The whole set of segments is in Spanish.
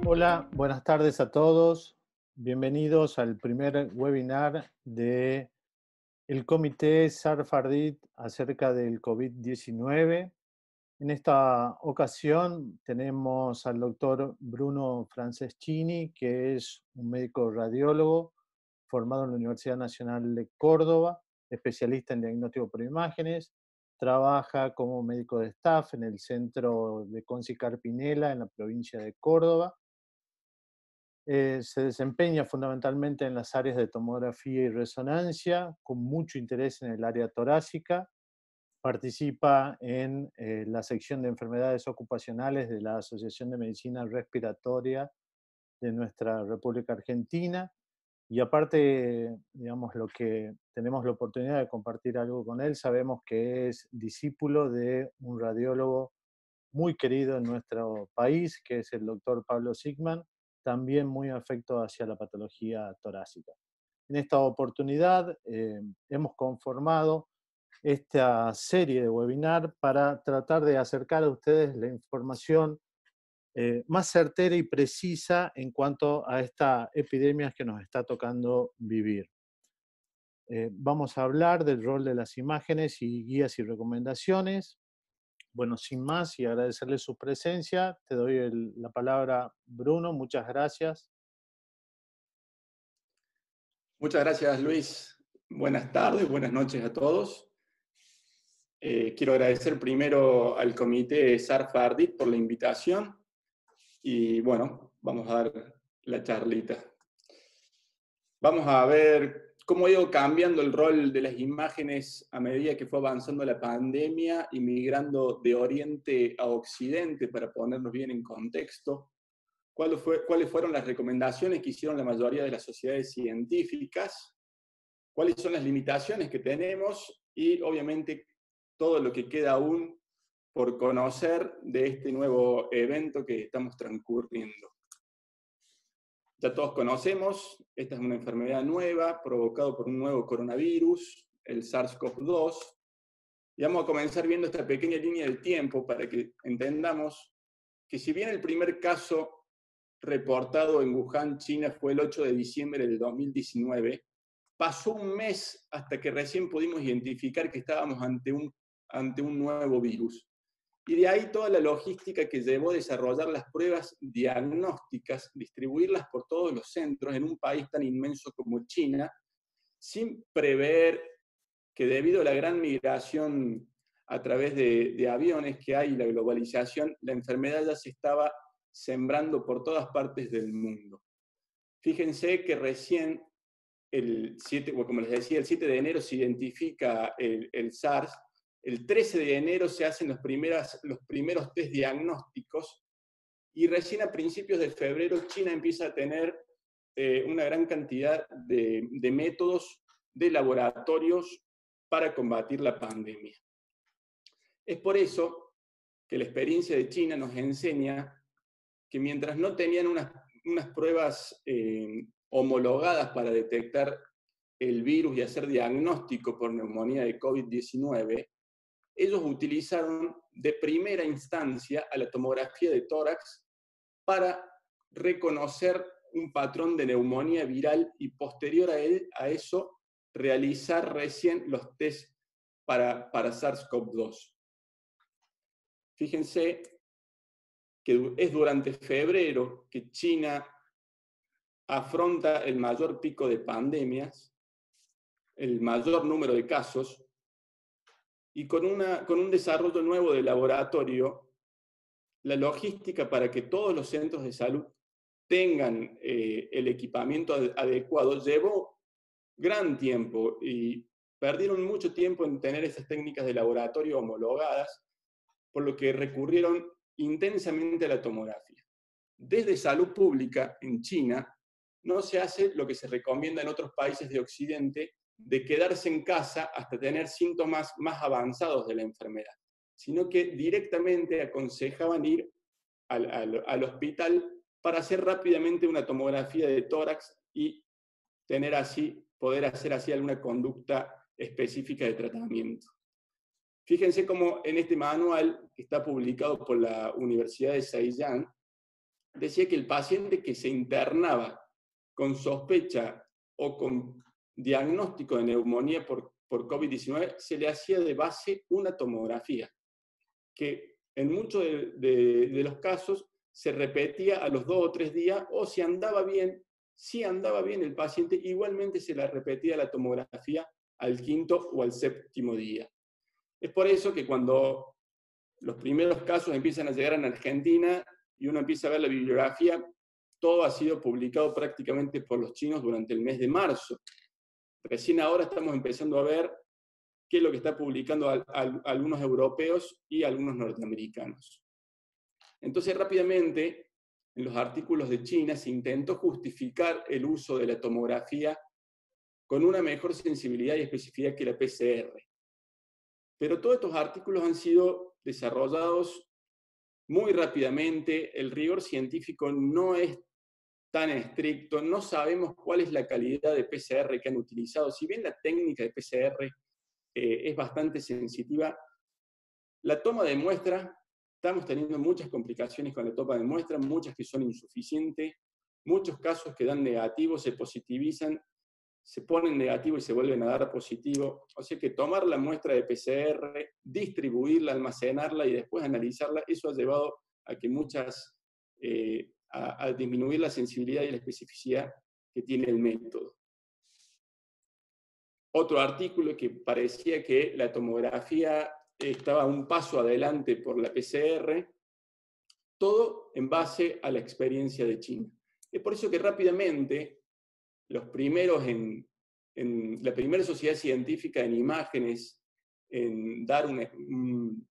Hola, buenas tardes a todos. Bienvenidos al primer webinar de el Comité SAR-FARDIT acerca del COVID-19. En esta ocasión tenemos al doctor Bruno Franceschini, que es un médico radiólogo formado en la Universidad Nacional de Córdoba, especialista en diagnóstico por imágenes. Trabaja como médico de staff en el centro de Conci Carpinela, en la provincia de Córdoba. Se desempeña fundamentalmente en las áreas de tomografía y resonancia, con mucho interés en el área torácica. Participa en la sección de enfermedades ocupacionales de la Asociación de Medicina Respiratoria de nuestra República Argentina. Y aparte, digamos, lo que tenemos la oportunidad de compartir algo con él, sabemos que es discípulo de un radiólogo muy querido en nuestro país, que es el doctor Pablo Sigman, también muy afecto hacia la patología torácica. En esta oportunidad hemos conformado esta serie de webinar para tratar de acercar a ustedes la información más certera y precisa en cuanto a esta epidemia que nos está tocando vivir. Vamos a hablar del rol de las imágenes y guías y recomendaciones. Bueno, sin más y agradecerle su presencia, te doy la palabra, Bruno. Muchas gracias. Muchas gracias, Luis. Buenas tardes, buenas noches a todos. Quiero agradecer primero al comité SAR-FARDIT por la invitación y bueno, vamos a dar la charlita. Vamos a ver cómo ha ido cambiando el rol de las imágenes a medida que fue avanzando la pandemia y migrando de Oriente a Occidente, para ponernos bien en contexto. ¿Cuáles fueron las recomendaciones que hicieron la mayoría de las sociedades científicas? ¿Cuáles son las limitaciones que tenemos? Y obviamente todo lo que queda aún por conocer de este nuevo evento que estamos transcurriendo. Ya todos conocemos, esta es una enfermedad nueva provocada por un nuevo coronavirus, el SARS-CoV-2. Y vamos a comenzar viendo esta pequeña línea del tiempo para que entendamos que si bien el primer caso reportado en Wuhan, China, fue el 8 de diciembre del 2019, pasó un mes hasta que recién pudimos identificar que estábamos ante un nuevo virus. Y de ahí toda la logística que llevó a desarrollar las pruebas diagnósticas, distribuirlas por todos los centros en un país tan inmenso como China, sin prever que debido a la gran migración a través de aviones que hay y la globalización, la enfermedad ya se estaba sembrando por todas partes del mundo. Fíjense que recién como les decía, el 7 de enero se identifica el SARS, el 13 de enero se hacen los primeros test diagnósticos, y recién a principios de febrero China empieza a tener una gran cantidad de métodos de laboratorios para combatir la pandemia. Es por eso que la experiencia de China nos enseña que mientras no tenían unas pruebas homologadas para detectar el virus y hacer diagnóstico por neumonía de COVID-19, ellos utilizaron de primera instancia a la tomografía de tórax para reconocer un patrón de neumonía viral y posterior a eso realizar recién los test para SARS-CoV-2. Fíjense que es durante febrero que China afronta el mayor pico de pandemias, el mayor número de casos, y con un desarrollo nuevo de laboratorio, la logística para que todos los centros de salud tengan el equipamiento adecuado llevó gran tiempo, y perdieron mucho tiempo en tener esas técnicas de laboratorio homologadas, por lo que recurrieron intensamente a la tomografía. Desde salud pública en China no se hace lo que se recomienda en otros países de Occidente, de quedarse en casa hasta tener síntomas más avanzados de la enfermedad, sino que directamente aconsejaban ir al hospital para hacer rápidamente una tomografía de tórax y poder hacer así alguna conducta específica de tratamiento. Fíjense cómo en este manual, que está publicado por la Universidad de Zhejiang, decía que el paciente que se internaba con sospecha o con diagnóstico de neumonía por COVID-19, se le hacía de base una tomografía, que en muchos de los casos se repetía a los 2 o 3 días, o si andaba bien el paciente, igualmente se le repetía la tomografía al 5º o al 7º día. Es por eso que cuando los primeros casos empiezan a llegar en Argentina y uno empieza a ver la bibliografía, todo ha sido publicado prácticamente por los chinos durante el mes de marzo. Recién ahora estamos empezando a ver qué es lo que está publicando algunos europeos y algunos norteamericanos. Entonces, rápidamente, en los artículos de China se intentó justificar el uso de la tomografía con una mejor sensibilidad y especificidad que la PCR. Pero todos estos artículos han sido desarrollados muy rápidamente, el rigor científico no es tan estricto, no sabemos cuál es la calidad de PCR que han utilizado. Si bien la técnica de PCR es bastante sensitiva, la toma de muestra, estamos teniendo muchas complicaciones con la toma de muestra, muchas que son insuficientes, muchos casos que dan negativo, se positivizan, se ponen negativo y se vuelven a dar positivo. O sea que tomar la muestra de PCR, distribuirla, almacenarla y después analizarla, eso ha llevado a que a disminuir la sensibilidad y la especificidad que tiene el método. Otro artículo que parecía que la tomografía estaba un paso adelante por la PCR, todo en base a la experiencia de China. Es por eso que rápidamente los primeros en la primera sociedad científica en imágenes, en dar un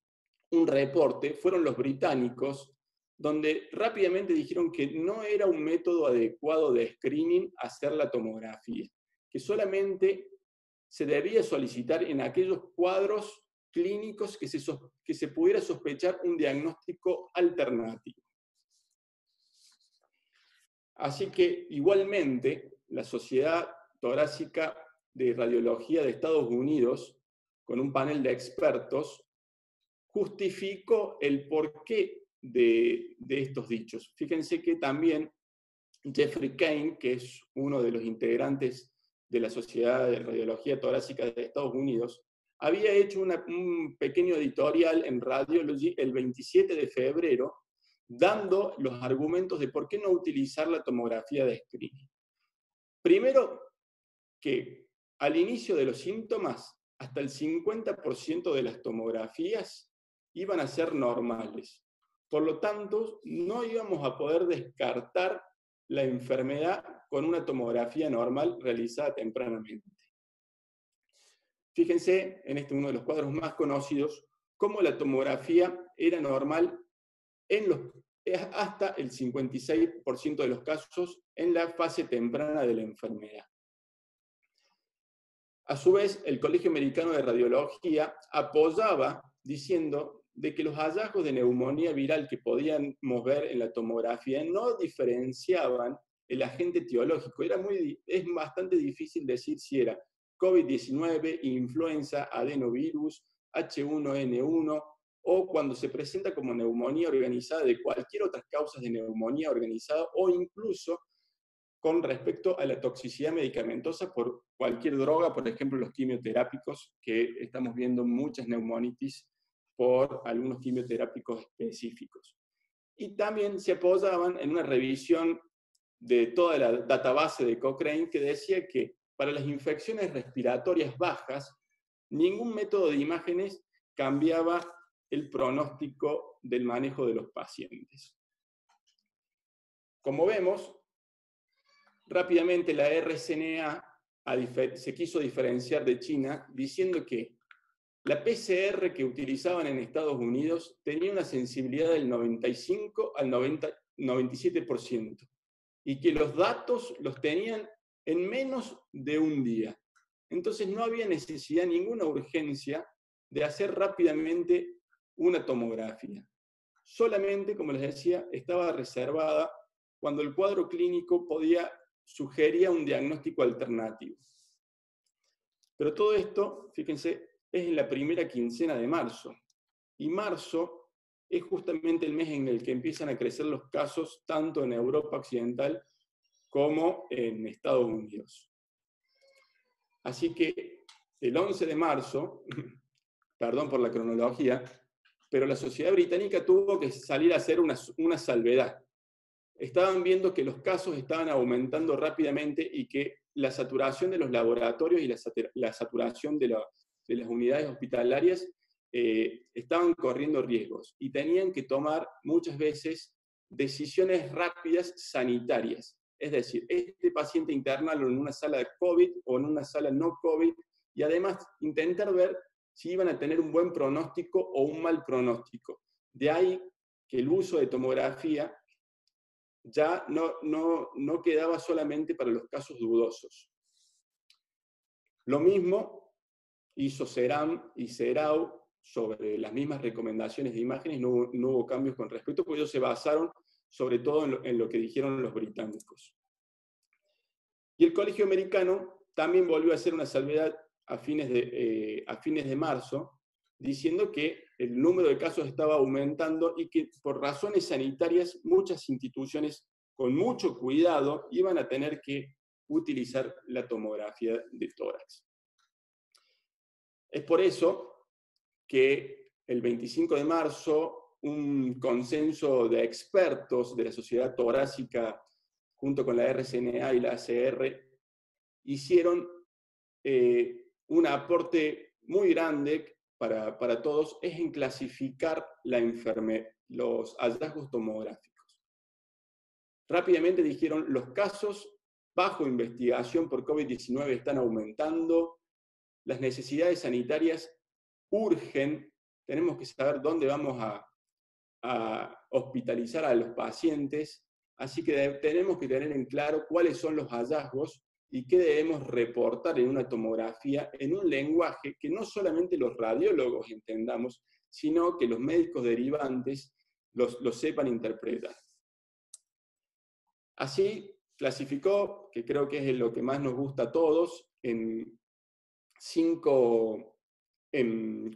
reporte, fueron los británicos, donde rápidamente dijeron que no era un método adecuado de screening hacer la tomografía, que solamente se debía solicitar en aquellos cuadros clínicos que se pudiera sospechar un diagnóstico alternativo. Así que, igualmente, la Sociedad Torácica de Radiología de Estados Unidos, con un panel de expertos, justificó el porqué de estos dichos. Fíjense que también Jeffrey Kane, que es uno de los integrantes de la Sociedad de Radiología Torácica de Estados Unidos, había hecho un pequeño editorial en Radiology el 27 de febrero, dando los argumentos de por qué no utilizar la tomografía de screening. Primero, que al inicio de los síntomas, hasta el 50% de las tomografías iban a ser normales. Por lo tanto, no íbamos a poder descartar la enfermedad con una tomografía normal realizada tempranamente. Fíjense en uno de los cuadros más conocidos, cómo la tomografía era normal hasta el 56% de los casos en la fase temprana de la enfermedad. A su vez, el Colegio Americano de Radiología apoyaba diciendo de que los hallazgos de neumonía viral que podíamos ver en la tomografía no diferenciaban el agente etiológico. Es bastante difícil decir si era COVID-19, influenza, adenovirus, H1N1, o cuando se presenta como neumonía organizada de cualquier otra causa de neumonía organizada, o incluso con respecto a la toxicidad medicamentosa por cualquier droga, por ejemplo los quimioterápicos, que estamos viendo muchas neumonitis por algunos quimioterápicos específicos. Y también se apoyaban en una revisión de toda la database de Cochrane que decía que para las infecciones respiratorias bajas, ningún método de imágenes cambiaba el pronóstico del manejo de los pacientes. Como vemos, rápidamente la RSNA se quiso diferenciar de China diciendo que la PCR que utilizaban en Estados Unidos tenía una sensibilidad del 95 al 97% y que los datos los tenían en menos de un día. Entonces no había necesidad, ninguna urgencia de hacer rápidamente una tomografía. Solamente, como les decía, estaba reservada cuando el cuadro clínico sugería un diagnóstico alternativo. Pero todo esto, fíjense, es en la primera quincena de marzo. Y marzo es justamente el mes en el que empiezan a crecer los casos tanto en Europa Occidental como en Estados Unidos. Así que el 11 de marzo, perdón por la cronología, pero la sociedad británica tuvo que salir a hacer una salvedad. Estaban viendo que los casos estaban aumentando rápidamente y que la saturación de los laboratorios y la saturación de las unidades hospitalarias estaban corriendo riesgos y tenían que tomar muchas veces decisiones rápidas sanitarias. Es decir, este paciente internarlo en una sala de COVID o en una sala no COVID y además intentar ver si iban a tener un buen pronóstico o un mal pronóstico. De ahí que el uso de tomografía ya no quedaba solamente para los casos dudosos. Lo mismo hizo Ceram y Serao sobre las mismas recomendaciones de imágenes, no hubo cambios con respecto, porque ellos se basaron sobre todo en lo que dijeron los británicos. Y el Colegio Americano también volvió a hacer una salvedad a fines de marzo, diciendo que el número de casos estaba aumentando y que por razones sanitarias muchas instituciones con mucho cuidado iban a tener que utilizar la tomografía de tórax. Es por eso que el 25 de marzo un consenso de expertos de la Sociedad Torácica junto con la RCNA y la ACR hicieron un aporte muy grande para todos, es en clasificar los hallazgos tomográficos. Rápidamente dijeron, los casos bajo investigación por COVID-19 están aumentando, las necesidades sanitarias urgen, tenemos que saber dónde vamos a hospitalizar a los pacientes, así que tenemos que tener en claro cuáles son los hallazgos y qué debemos reportar en una tomografía en un lenguaje que no solamente los radiólogos entendamos, sino que los médicos derivantes los sepan interpretar. Así clasificó, que creo que es lo que más nos gusta a todos, en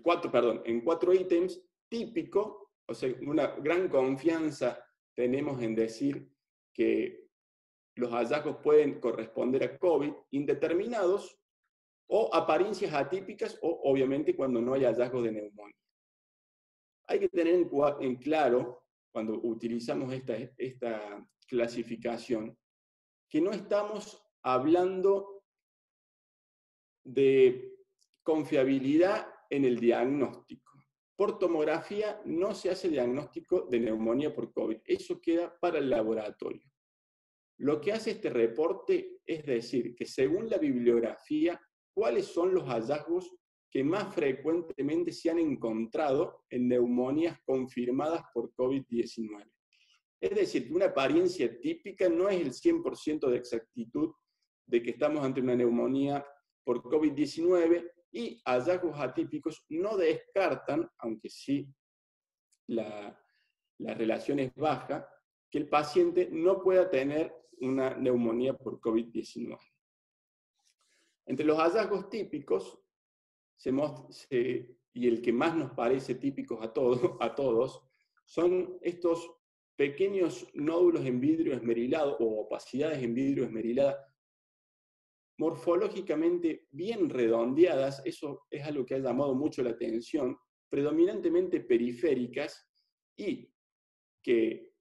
cuatro ítems típico, o sea, una gran confianza tenemos en decir que los hallazgos pueden corresponder a COVID indeterminados o apariencias atípicas o obviamente cuando no hay hallazgos de neumonía. Hay que tener en claro, cuando utilizamos esta clasificación, que no estamos hablando de confiabilidad en el diagnóstico. Por tomografía no se hace diagnóstico de neumonía por COVID, eso queda para el laboratorio. Lo que hace este reporte es decir que según la bibliografía, cuáles son los hallazgos que más frecuentemente se han encontrado en neumonías confirmadas por COVID-19. Es decir, que una apariencia típica no es el 100% de exactitud de que estamos ante una neumonía por COVID-19 y hallazgos atípicos no descartan, aunque sí la relación es baja, que el paciente no pueda tener una neumonía por COVID-19. Entre los hallazgos típicos, y el que más nos parece típicos a todos, son estos pequeños nódulos en vidrio esmerilado o opacidades en vidrio esmerilada, morfológicamente bien redondeadas, eso es algo que ha llamado mucho la atención, predominantemente periféricas y que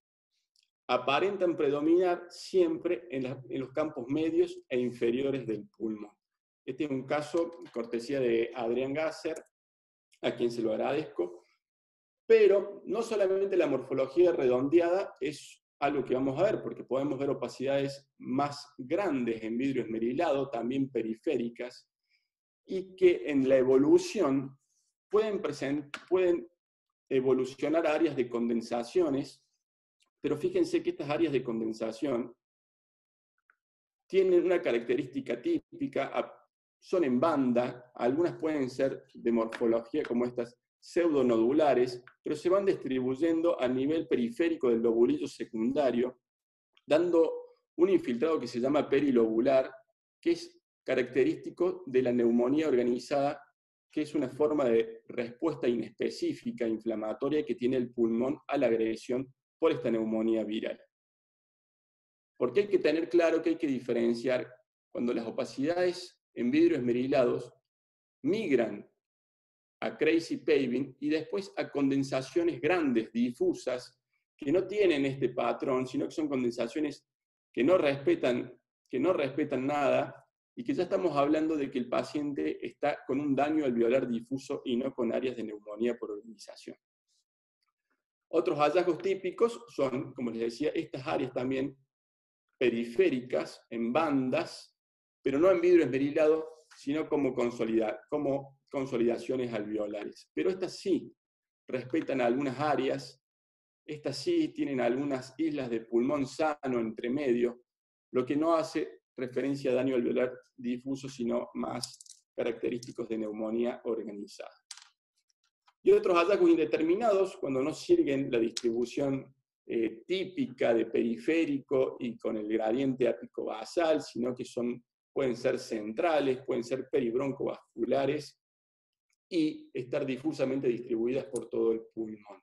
aparentan predominar siempre en los campos medios e inferiores del pulmón. Este es un caso, cortesía de Adrián Gasser, a quien se lo agradezco, pero no solamente la morfología redondeada es algo que vamos a ver, porque podemos ver opacidades más grandes en vidrio esmerilado, también periféricas, y que en la evolución pueden evolucionar áreas de condensaciones, pero fíjense que estas áreas de condensación tienen una característica típica, son en banda, algunas pueden ser de morfología como estas pseudonodulares, pero se van distribuyendo a nivel periférico del lobulillo secundario, dando un infiltrado que se llama perilobular, que es característico de la neumonía organizada que es una forma de respuesta inespecífica inflamatoria que tiene el pulmón a la agresión por esta neumonía viral. Porque hay que tener claro que hay que diferenciar cuando las opacidades en vidrios esmerilados migran a crazy paving y después a condensaciones grandes, difusas, que no tienen este patrón, sino que son condensaciones que no respetan nada, y que ya estamos hablando de que el paciente está con un daño alveolar difuso y no con áreas de neumonía por organización. Otros hallazgos típicos son, como les decía, estas áreas también periféricas, en bandas, pero no en vidrio esmerilado, sino como consolidaciones alveolares. Pero estas sí respetan algunas áreas, estas sí tienen algunas islas de pulmón sano entre medio, lo que no hace referencia a daño alveolar difuso, sino más característicos de neumonía organizada. Y otros hallazgos indeterminados, cuando no siguen la distribución típica de periférico y con el gradiente ápico-basal, sino que pueden ser centrales, pueden ser peribroncovasculares y estar difusamente distribuidas por todo el pulmón.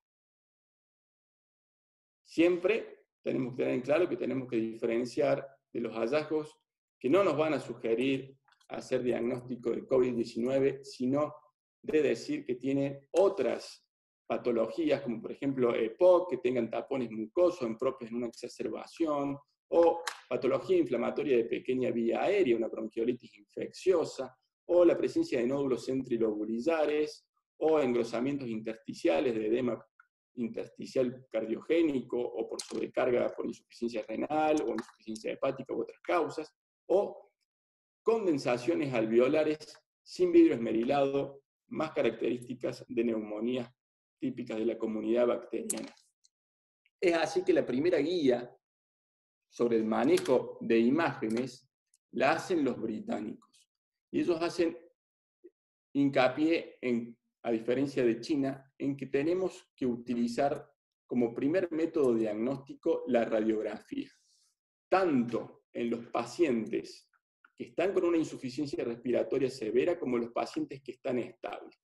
Siempre tenemos que tener en claro que tenemos que diferenciar de los hallazgos que no nos van a sugerir hacer diagnóstico de COVID-19, sino de decir que tiene otras patologías, como por ejemplo EPOC, que tengan tapones mucosos propios en una exacerbación, o patología inflamatoria de pequeña vía aérea, una bronquiolitis infecciosa, o la presencia de nódulos centrilobulizares, o engrosamientos intersticiales de edema intersticial cardiogénico, o por sobrecarga por insuficiencia renal, o insuficiencia hepática u otras causas, o condensaciones alveolares sin vidrio esmerilado, más características de neumonías típicas de la comunidad bacteriana. Es así que la primera guía sobre el manejo de imágenes la hacen los británicos. Y ellos hacen hincapié, a diferencia de China, en que tenemos que utilizar como primer método diagnóstico la radiografía, tanto en los pacientes que están con una insuficiencia respiratoria severa como los pacientes que están estables.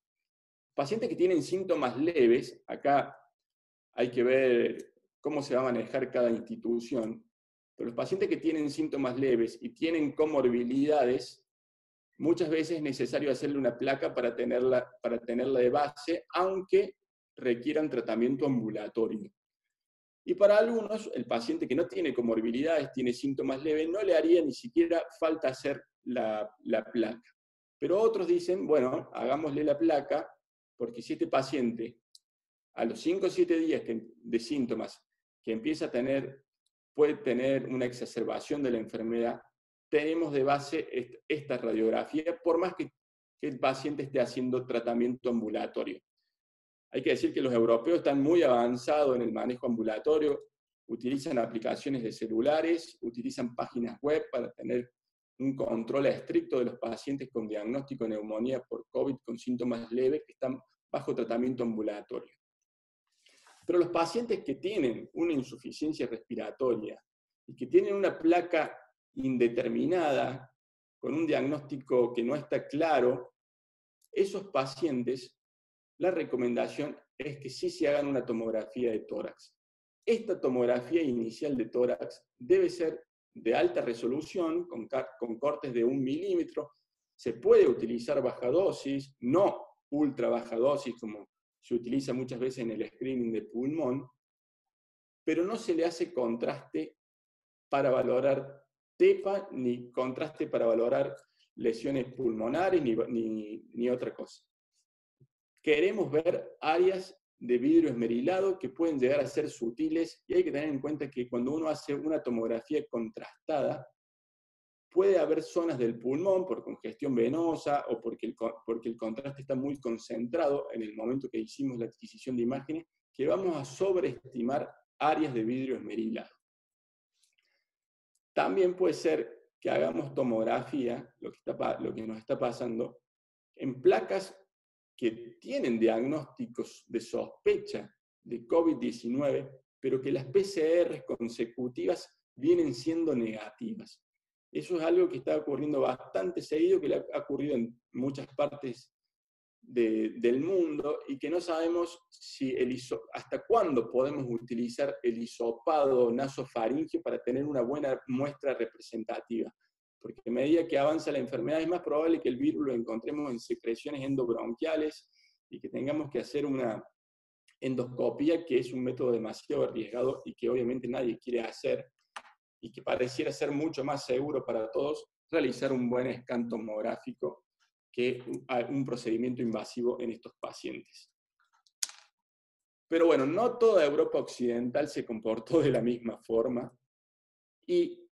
Pacientes que tienen síntomas leves, acá hay que ver cómo se va a manejar cada institución, pero los pacientes que tienen síntomas leves y tienen comorbilidades, muchas veces es necesario hacerle una placa para tenerla de base, aunque requieran tratamiento ambulatorio. Y para algunos, el paciente que no tiene comorbilidades, tiene síntomas leves, no le haría ni siquiera falta hacer la placa. Pero otros dicen, bueno, hagámosle la placa, porque si este paciente a los 5 o 7 días de síntomas que empieza a puede tener una exacerbación de la enfermedad, tenemos de base esta radiografía, por más que el paciente esté haciendo tratamiento ambulatorio. Hay que decir que los europeos están muy avanzados en el manejo ambulatorio, utilizan aplicaciones de celulares, utilizan páginas web para tener un control estricto de los pacientes con diagnóstico de neumonía por COVID con síntomas leves que están bajo tratamiento ambulatorio. Pero los pacientes que tienen una insuficiencia respiratoria y que tienen una placa indeterminada, con un diagnóstico que no está claro, esos pacientes, la recomendación es que sí se hagan una tomografía de tórax. Esta tomografía inicial de tórax debe ser de alta resolución, con cortes de 1 milímetro. Se puede utilizar baja dosis, no ultra baja dosis, como se utiliza muchas veces en el screening de pulmón, pero no se le hace contraste para valorar TEPA, ni contraste para valorar lesiones pulmonares, ni otra cosa. Queremos ver áreas de vidrio esmerilado que pueden llegar a ser sutiles, y hay que tener en cuenta que cuando uno hace una tomografía contrastada, puede haber zonas del pulmón por congestión venosa o porque el contraste está muy concentrado en el momento que hicimos la adquisición de imágenes, que vamos a sobreestimar áreas de vidrio esmerilado. También puede ser que hagamos tomografía, lo que nos está pasando, en placas que tienen diagnósticos de sospecha de COVID-19, pero que las PCR consecutivas vienen siendo negativas. Eso es algo que está ocurriendo bastante seguido, que ha ocurrido en muchas partes del mundo y que no sabemos si hasta cuándo podemos utilizar el hisopado nasofaringeo para tener una buena muestra representativa. Porque a medida que avanza la enfermedad es más probable que el virus lo encontremos en secreciones endobronquiales y que tengamos que hacer una endoscopía, que es un método demasiado arriesgado y que obviamente nadie quiere hacer, y que pareciera ser mucho más seguro para todos realizar un buen scan tomográfico que un procedimiento invasivo en estos pacientes. Pero bueno, no toda Europa occidental se comportó de la misma forma, y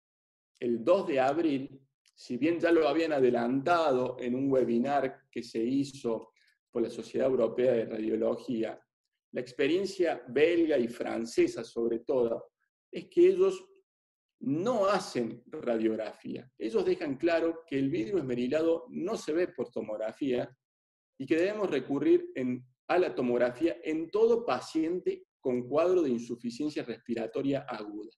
el 2 de abril, si bien ya lo habían adelantado en un webinar que se hizo por la Sociedad Europea de Radiología, la experiencia belga y francesa sobre todo, es que ellos no hacen radiografía. Ellos dejan claro que el vidrio esmerilado no se ve por tomografía y que debemos recurrir a la tomografía en todo paciente con cuadro de insuficiencia respiratoria aguda.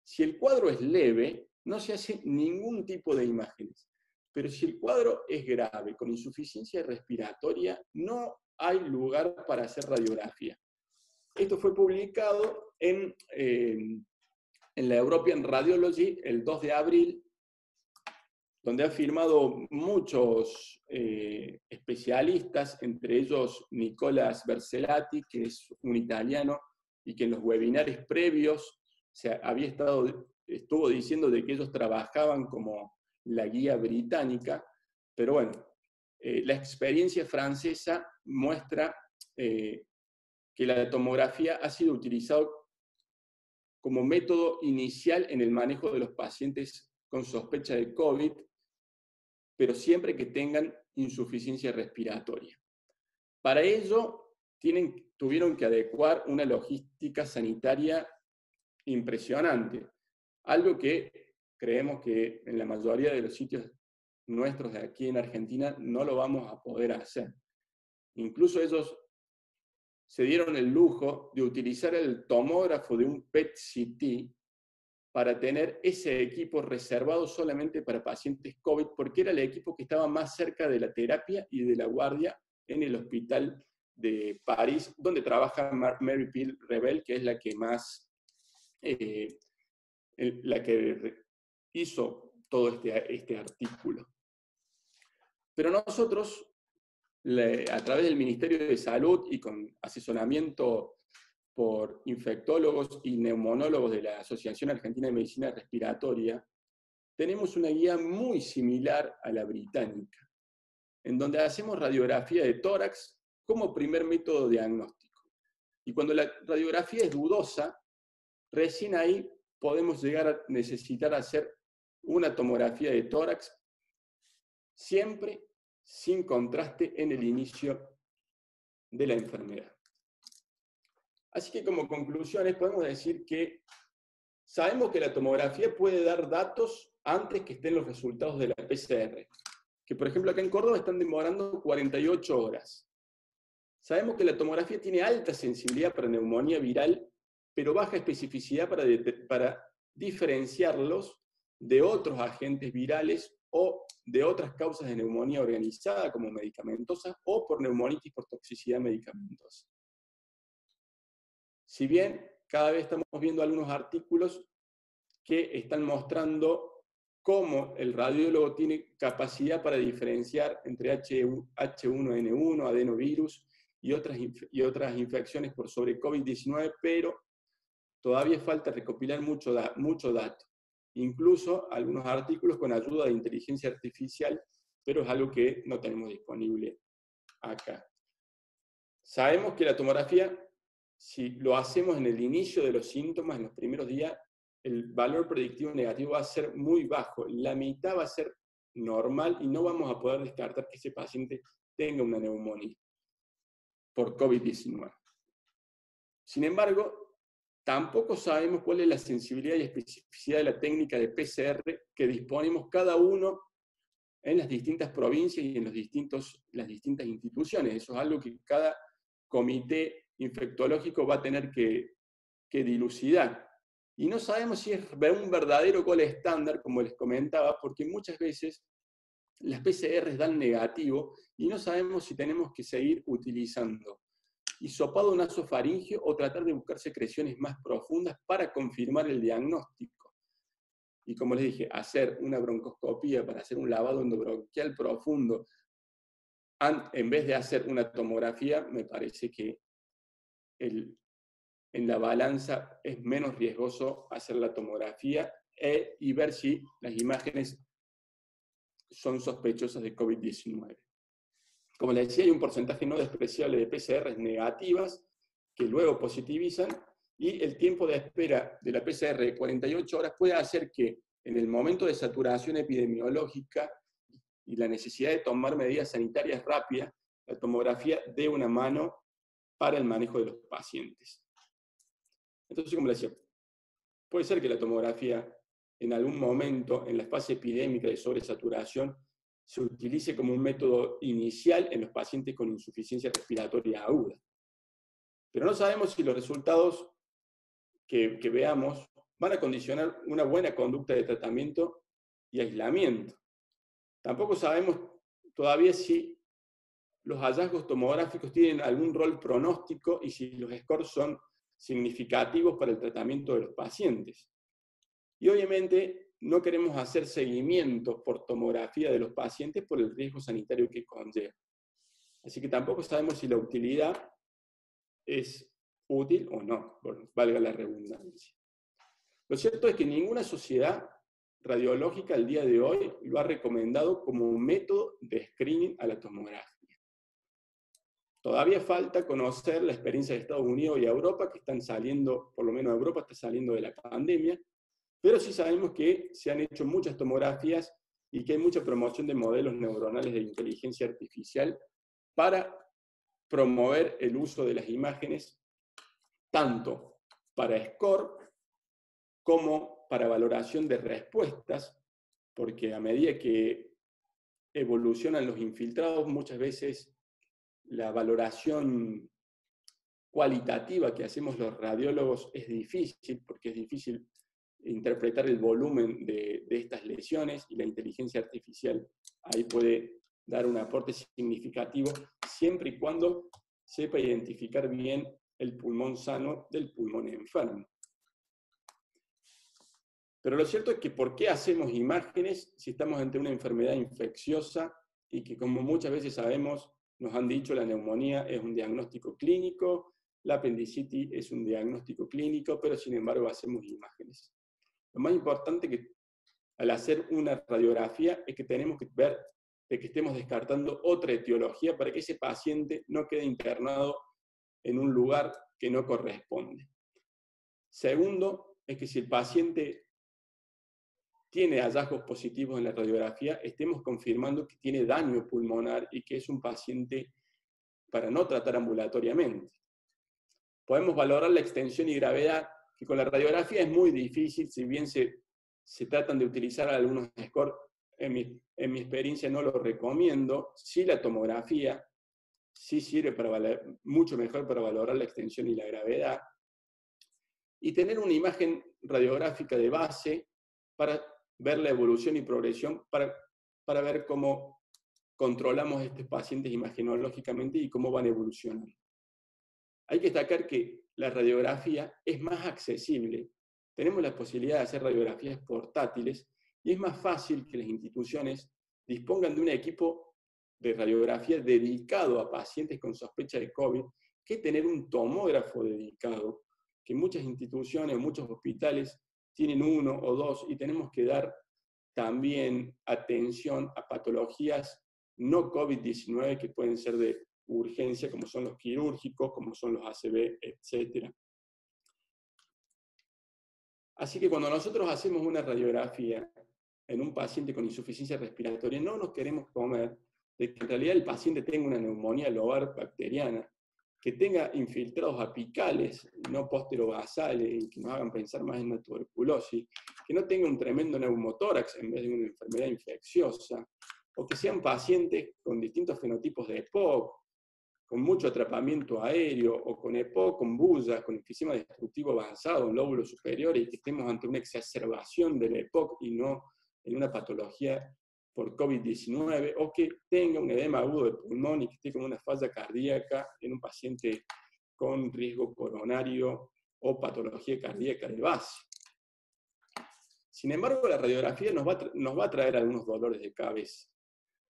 Si el cuadro es leve, no se hace ningún tipo de imágenes. Pero si el cuadro es grave, con insuficiencia respiratoria, no hay lugar para hacer radiografía. Esto fue publicado en la European Radiology el 2 de abril, donde han firmado muchos especialistas, entre ellos Nicolas Berselati, que es un italiano, y que en los webinarios previos estuvo diciendo de que ellos trabajaban como la guía británica, pero bueno, la experiencia francesa muestra que la tomografía ha sido utilizada como método inicial en el manejo de los pacientes con sospecha de COVID, pero siempre que tengan insuficiencia respiratoria. Para ello, tuvieron que adecuar una logística sanitaria impresionante, algo que creemos que en la mayoría de los sitios nuestros de aquí en Argentina no lo vamos a poder hacer. Incluso ellos se dieron el lujo de utilizar el tomógrafo de un PET-CT para tener ese equipo reservado solamente para pacientes COVID, porque era el equipo que estaba más cerca de la terapia y de la guardia en el hospital de París, donde trabaja Mary Peel Rebel, que es la que más la que hizo todo este artículo. Pero nosotros, a través del Ministerio de Salud y con asesoramiento por infectólogos y neumonólogos de la Asociación Argentina de Medicina Respiratoria, tenemos una guía muy similar a la británica, en donde hacemos radiografía de tórax como primer método diagnóstico. Y cuando la radiografía es dudosa, recién ahí podemos llegar a necesitar hacer una tomografía de tórax, siempre sin contraste en el inicio de la enfermedad. Así que como conclusiones podemos decir que sabemos que la tomografía puede dar datos antes que estén los resultados de la PCR, que por ejemplo acá en Córdoba están demorando 48 horas. Sabemos que la tomografía tiene alta sensibilidad para neumonía viral, pero baja especificidad para diferenciarlos de otros agentes virales o de otras causas de neumonía organizada como medicamentosa o por neumonitis por toxicidad medicamentosa. Si bien cada vez estamos viendo algunos artículos que están mostrando cómo el radiólogo tiene capacidad para diferenciar entre H1N1, adenovirus y otras infecciones por sobre COVID-19, pero todavía falta recopilar mucho dato. Incluso algunos artículos con ayuda de inteligencia artificial, pero es algo que no tenemos disponible acá. Sabemos que la tomografía, si lo hacemos en el inicio de los síntomas, en los primeros días, el valor predictivo negativo va a ser muy bajo. La mitad va a ser normal y no vamos a poder descartar que ese paciente tenga una neumonía por COVID-19. Sin embargo, tampoco sabemos cuál es la sensibilidad y especificidad de la técnica de PCR que disponemos cada uno en las distintas provincias y en las distintas instituciones. Eso es algo que cada comité infectológico va a tener que dilucidar. Y no sabemos si es un verdadero gol estándar, como les comentaba, porque muchas veces las PCRs dan negativo y no sabemos si tenemos que seguir utilizando hisopado nasofaríngeo o tratar de buscar secreciones más profundas para confirmar el diagnóstico. Y como les dije, hacer una broncoscopía para hacer un lavado endobronquial profundo en vez de hacer una tomografía, me parece que en la balanza es menos riesgoso hacer la tomografía y ver si las imágenes son sospechosas de COVID-19. Como les decía, hay un porcentaje no despreciable de PCRs negativas que luego positivizan, y el tiempo de espera de la PCR de 48 horas puede hacer que en el momento de saturación epidemiológica y la necesidad de tomar medidas sanitarias rápidas, la tomografía dé una mano para el manejo de los pacientes. Entonces, como les decía, puede ser que la tomografía en algún momento, en la fase epidémica de sobresaturación, se utilice como un método inicial en los pacientes con insuficiencia respiratoria aguda. Pero no sabemos si los resultados que veamos van a condicionar una buena conducta de tratamiento y aislamiento. Tampoco sabemos todavía si los hallazgos tomográficos tienen algún rol pronóstico y si los scores son significativos para el tratamiento de los pacientes. Y obviamente no queremos hacer seguimientos por tomografía de los pacientes por el riesgo sanitario que conlleva. Así que tampoco sabemos si la utilidad es útil o no, valga la redundancia. Lo cierto es que ninguna sociedad radiológica al día de hoy lo ha recomendado como un método de screening a la tomografía. Todavía falta conocer la experiencia de Estados Unidos y Europa, que están saliendo, por lo menos Europa está saliendo de la pandemia, pero sí sabemos que se han hecho muchas tomografías y que hay mucha promoción de modelos neuronales de inteligencia artificial para promover el uso de las imágenes tanto para score como para valoración de respuestas, porque a medida que evolucionan los infiltrados, muchas veces la valoración cualitativa que hacemos los radiólogos es difícil, porque es difícil interpretar el volumen de estas lesiones, y la inteligencia artificial ahí puede dar un aporte significativo, siempre y cuando sepa identificar bien el pulmón sano del pulmón enfermo. Pero lo cierto es que ¿por qué hacemos imágenes si estamos ante una enfermedad infecciosa y que, como muchas veces sabemos, nos han dicho, la neumonía es un diagnóstico clínico, la apendicitis es un diagnóstico clínico, pero sin embargo hacemos imágenes? Lo más importante que al hacer una radiografía es que tenemos que ver de que estemos descartando otra etiología para que ese paciente no quede internado en un lugar que no corresponde. Segundo, es que si el paciente tiene hallazgos positivos en la radiografía, estemos confirmando que tiene daño pulmonar y que es un paciente para no tratar ambulatoriamente. Podemos valorar la extensión y gravedad, que con la radiografía es muy difícil, si bien se tratan de utilizar algunos scores, en mi experiencia no lo recomiendo. Sí, la tomografía sí sirve mucho mejor para valorar la extensión y la gravedad. Y tener una imagen radiográfica de base para ver la evolución y progresión, para ver cómo controlamos a estos pacientes imagenológicamente y cómo van evolucionando. Hay que destacar que la radiografía es más accesible. Tenemos la posibilidad de hacer radiografías portátiles y es más fácil que las instituciones dispongan de un equipo de radiografía dedicado a pacientes con sospecha de COVID que tener un tomógrafo dedicado, que muchas instituciones, muchos hospitales tienen uno o dos, y tenemos que dar también atención a patologías no COVID-19 que pueden ser de urgencia, como son los quirúrgicos, como son los ACV, etc. Así que cuando nosotros hacemos una radiografía en un paciente con insuficiencia respiratoria, no nos queremos comer de que en realidad el paciente tenga una neumonía lobar bacteriana, que tenga infiltrados apicales, no posterobasales, y que nos hagan pensar más en una tuberculosis, que no tenga un tremendo neumotórax en vez de una enfermedad infecciosa, o que sean pacientes con distintos fenotipos de EPOC, con mucho atrapamiento aéreo, o con EPOC, con bullas, con enfisema destructivo avanzado en lóbulos superiores, y que estemos ante una exacerbación del EPOC y no en una patología por COVID-19 o que tenga un edema agudo de pulmón y que esté con una falla cardíaca en un paciente con riesgo coronario o patología cardíaca de base. Sin embargo, la radiografía nos va a traer algunos dolores de cabeza.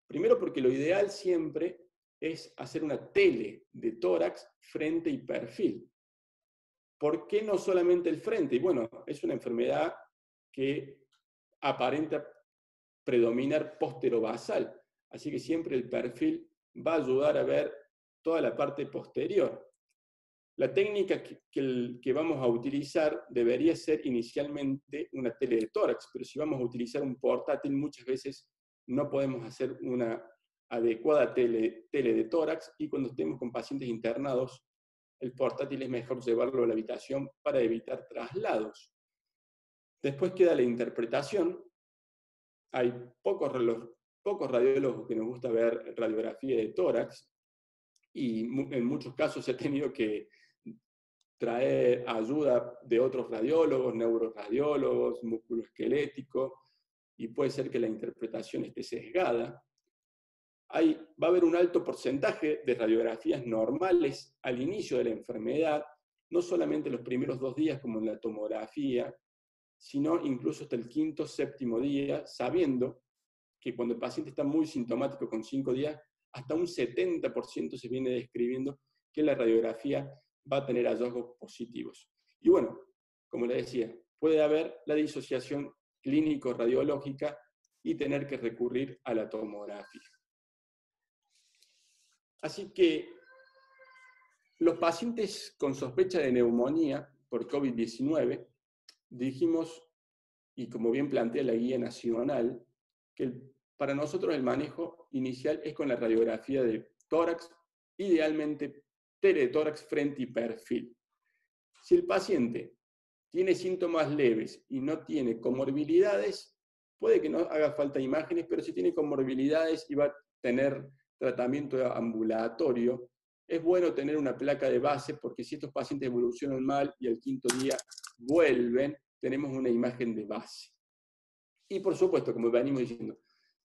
Primero porque lo ideal siempre es hacer una tele de tórax, frente y perfil. ¿Por qué no solamente el frente? Y bueno, es una enfermedad que aparenta predominar posterobasal, así que siempre el perfil va a ayudar a ver toda la parte posterior. La técnica que vamos a utilizar debería ser inicialmente una tele de tórax, pero si vamos a utilizar un portátil, muchas veces no podemos hacer una adecuada tele de tórax, y cuando estemos con pacientes internados, el portátil es mejor llevarlo a la habitación para evitar traslados. Después queda la interpretación. Hay pocos radiólogos que nos gusta ver radiografía de tórax, y en muchos casos se ha tenido que traer ayuda de otros radiólogos, neuroradiólogos, musculoesqueléticos, y puede ser que la interpretación esté sesgada. Va a haber un alto porcentaje de radiografías normales al inicio de la enfermedad, no solamente los primeros 2 días como en la tomografía, sino incluso hasta el 5º, 7º día, sabiendo que cuando el paciente está muy sintomático con 5 días, hasta un 70% se viene describiendo que la radiografía va a tener hallazgos positivos. Y bueno, como les decía, puede haber la disociación clínico-radiológica y tener que recurrir a la tomografía. Así que los pacientes con sospecha de neumonía por COVID-19, dijimos, y como bien plantea la guía nacional, que para nosotros el manejo inicial es con la radiografía de tórax, idealmente teletórax, frente y perfil. Si el paciente tiene síntomas leves y no tiene comorbilidades, puede que no haga falta imágenes, pero si tiene comorbilidades y va a tener tratamiento ambulatorio, es bueno tener una placa de base, porque si estos pacientes evolucionan mal y al 5º día vuelven, tenemos una imagen de base. Y por supuesto, como venimos diciendo,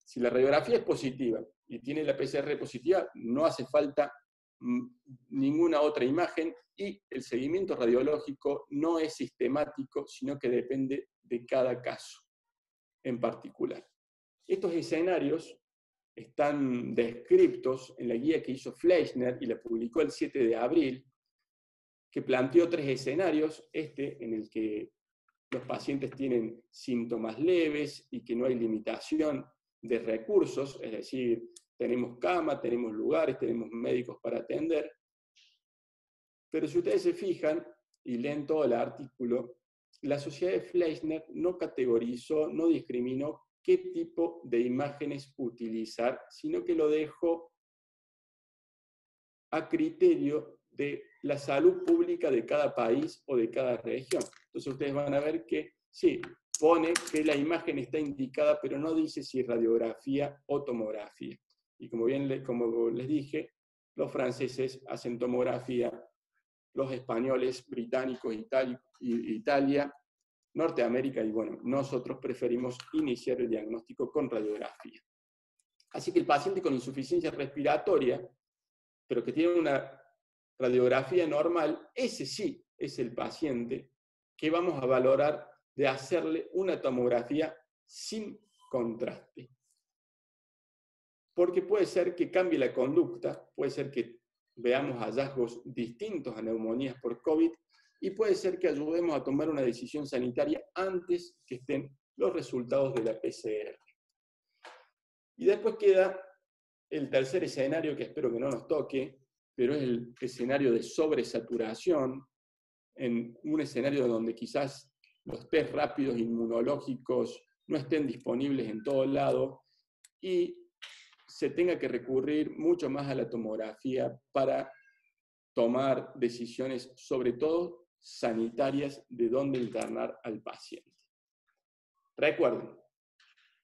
si la radiografía es positiva y tiene la PCR positiva, no hace falta ninguna otra imagen, y el seguimiento radiológico no es sistemático, sino que depende de cada caso en particular. Estos escenarios están descritos en la guía que hizo Fleischner y la publicó el 7 de abril, que planteó 3 escenarios, en el que los pacientes tienen síntomas leves y que no hay limitación de recursos, es decir, tenemos cama, tenemos lugares, tenemos médicos para atender. Pero si ustedes se fijan y leen todo el artículo, la Sociedad de Fleischner no categorizó, no discriminó qué tipo de imágenes utilizar, sino que lo dejó a criterio de la salud pública de cada país o de cada región. Entonces ustedes van a ver que sí, pone que la imagen está indicada, pero no dice si radiografía o tomografía. Y como les dije, los franceses hacen tomografía, los españoles, británicos, Italia, Norteamérica, y bueno, nosotros preferimos iniciar el diagnóstico con radiografía. Así que el paciente con insuficiencia respiratoria, pero que tiene una radiografía normal, ese sí es el paciente que vamos a valorar de hacerle una tomografía sin contraste. Porque puede ser que cambie la conducta, puede ser que veamos hallazgos distintos a neumonías por COVID, y puede ser que ayudemos a tomar una decisión sanitaria antes que estén los resultados de la PCR. Y después queda el tercer escenario, que espero que no nos toque, pero es el escenario de sobresaturación, en un escenario donde quizás los test rápidos inmunológicos no estén disponibles en todo lado y se tenga que recurrir mucho más a la tomografía para tomar decisiones, sobre todo sanitarias, de dónde internar al paciente. Recuerden,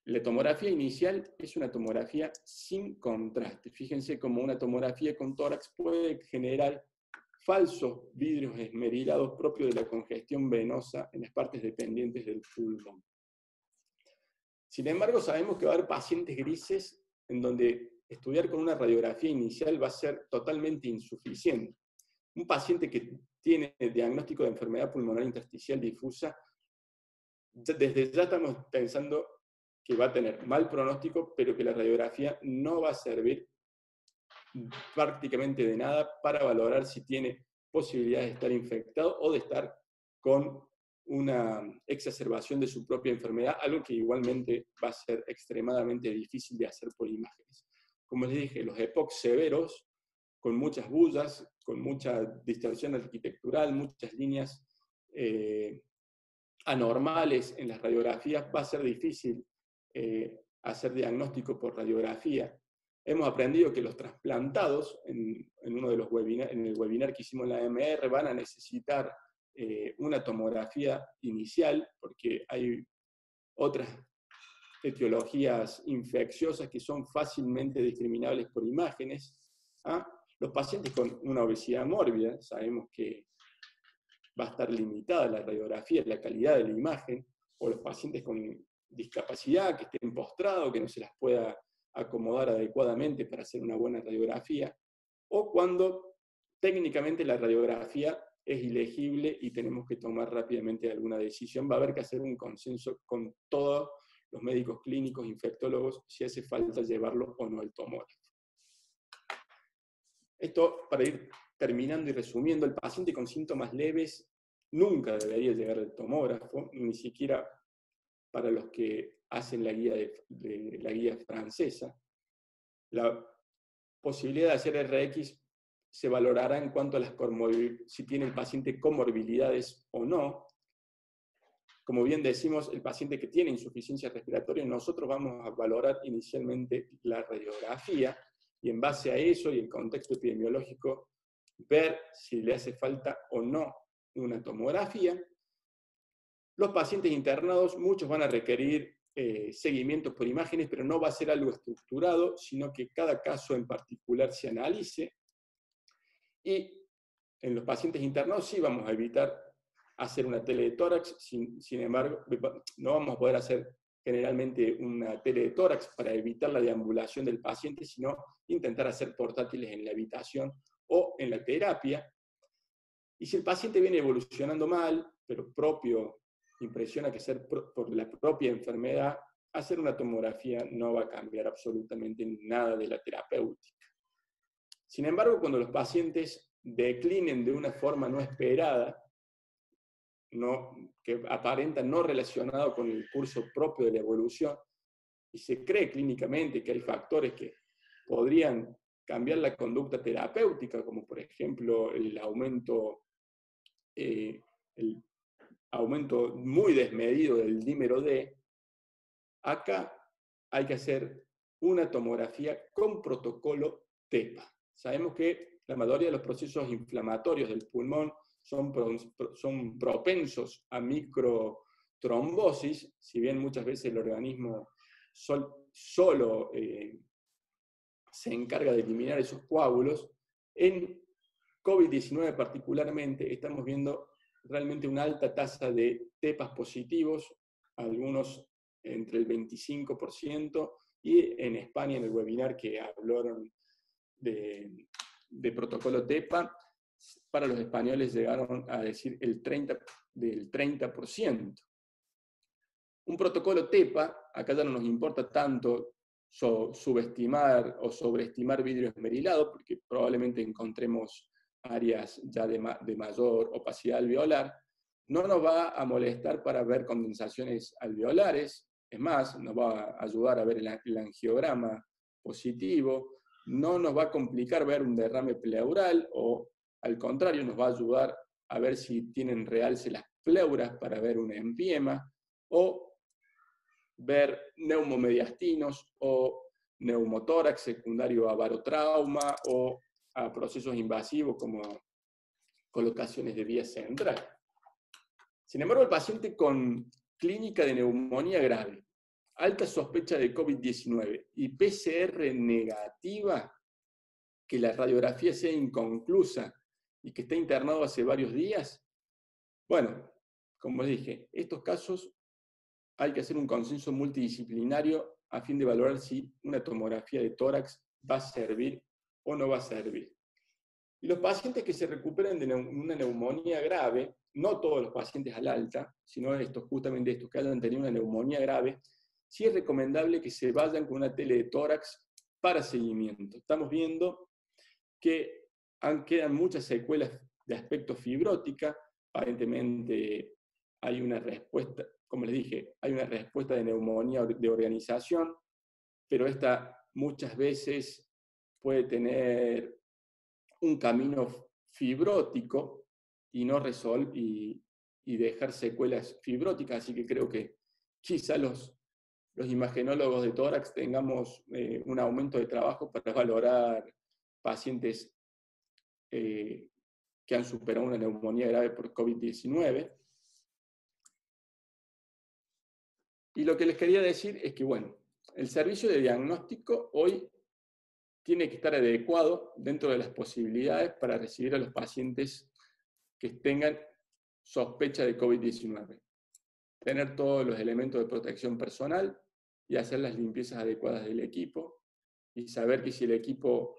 la tomografía inicial es una tomografía sin contraste. Fíjense cómo una tomografía con tórax puede generar falsos vidrios esmerilados propios de la congestión venosa en las partes dependientes del pulmón. Sin embargo, sabemos que va a haber pacientes grises en donde estudiar con una radiografía inicial va a ser totalmente insuficiente. Un paciente que tiene diagnóstico de enfermedad pulmonar intersticial difusa, desde ya estamos pensando que va a tener mal pronóstico, pero que la radiografía no va a servir prácticamente de nada para valorar si tiene posibilidades de estar infectado o de estar con una exacerbación de su propia enfermedad, algo que igualmente va a ser extremadamente difícil de hacer por imágenes. Como les dije, los EPOC severos, con muchas bullas, con mucha distorsión arquitectural, muchas líneas anormales en las radiografías, va a ser difícil hacer diagnóstico por radiografía. Hemos aprendido que los trasplantados, en uno de los en el webinar que hicimos en la AMR, van a necesitar una tomografía inicial, porque hay otras etiologías infecciosas que son fácilmente discriminables por imágenes. Los pacientes con una obesidad mórbida, sabemos que va a estar limitada la radiografía, la calidad de la imagen, o los pacientes con discapacidad, que estén postrados, que no se las pueda acomodar adecuadamente para hacer una buena radiografía, o cuando técnicamente la radiografía es ilegible y tenemos que tomar rápidamente alguna decisión. Va a haber que hacer un consenso con todos los médicos clínicos, infectólogos, si hace falta llevarlo o no al tomógrafo. Esto, para ir terminando y resumiendo, el paciente con síntomas leves nunca debería llegar al tomógrafo, ni siquiera para los que hacen la guía francesa. La posibilidad de hacer RX se valorará en cuanto a si tiene el paciente comorbilidades o no. Como bien decimos, el paciente que tiene insuficiencia respiratoria, nosotros vamos a valorar inicialmente la radiografía, y en base a eso y el contexto epidemiológico, ver si le hace falta o no una tomografía. Los pacientes internados, muchos van a requerir seguimientos por imágenes, pero no va a ser algo estructurado, sino que cada caso en particular se analice. Y en los pacientes internados sí vamos a evitar hacer una tele de tórax, sin embargo, no vamos a poder hacer generalmente una tele de tórax para evitar la deambulación del paciente, sino intentar hacer portátiles en la habitación o en la terapia. Y si el paciente viene evolucionando mal, pero impresiona que ser por la propia enfermedad, hacer una tomografía no va a cambiar absolutamente nada de la terapéutica. Sin embargo, cuando los pacientes declinen de una forma no esperada, que aparenta no relacionado con el curso propio de la evolución, y se cree clínicamente que hay factores que podrían cambiar la conducta terapéutica, como por ejemplo el aumento muy desmedido del dímero D, acá hay que hacer una tomografía con protocolo TEPA. Sabemos que la mayoría de los procesos inflamatorios del pulmón son propensos a microtrombosis, si bien muchas veces el organismo solo se encarga de eliminar esos coágulos. En COVID-19 particularmente estamos viendo realmente una alta tasa de TEPAs positivos, algunos entre el 25%, y en España, en el webinar que hablaron de protocolo TEPA, para los españoles llegaron a decir del 30%. Un protocolo TEPA, acá ya no nos importa tanto subestimar o sobreestimar vidrio esmerilado, porque probablemente encontremos áreas ya de mayor opacidad alveolar, no nos va a molestar para ver condensaciones alveolares, es más, nos va a ayudar a ver el angiograma positivo, no nos va a complicar ver un derrame pleural, o al contrario, nos va a ayudar a ver si tienen realce las pleuras para ver un empiema, o ver neumomediastinos o neumotórax secundario a barotrauma o a procesos invasivos como colocaciones de vía central. Sin embargo, el paciente con clínica de neumonía grave, alta sospecha de COVID-19 y PCR negativa, que la radiografía sea inconclusa y que esté internado hace varios días, bueno, como dije, estos casos hay que hacer un consenso multidisciplinario a fin de valorar si una tomografía de tórax va a servir o no va a servir. Y los pacientes que se recuperan de una neumonía grave, no todos los pacientes al alta, sino justamente estos que hayan tenido una neumonía grave, sí es recomendable que se vayan con una tele de tórax para seguimiento. Estamos viendo que quedan muchas secuelas de aspecto fibrótica, aparentemente hay una respuesta, como les dije, hay una respuesta de neumonía de organización, pero esta muchas veces puede tener un camino fibrótico y no y dejar secuelas fibróticas, así que creo que quizá los imagenólogos de tórax tengamos un aumento de trabajo para valorar pacientes que han superado una neumonía grave por COVID-19. Y lo que les quería decir es que, bueno, el servicio de diagnóstico hoy tiene que estar adecuado dentro de las posibilidades para recibir a los pacientes que tengan sospecha de COVID-19. Tener todos los elementos de protección personal y hacer las limpiezas adecuadas del equipo y saber que si el equipo,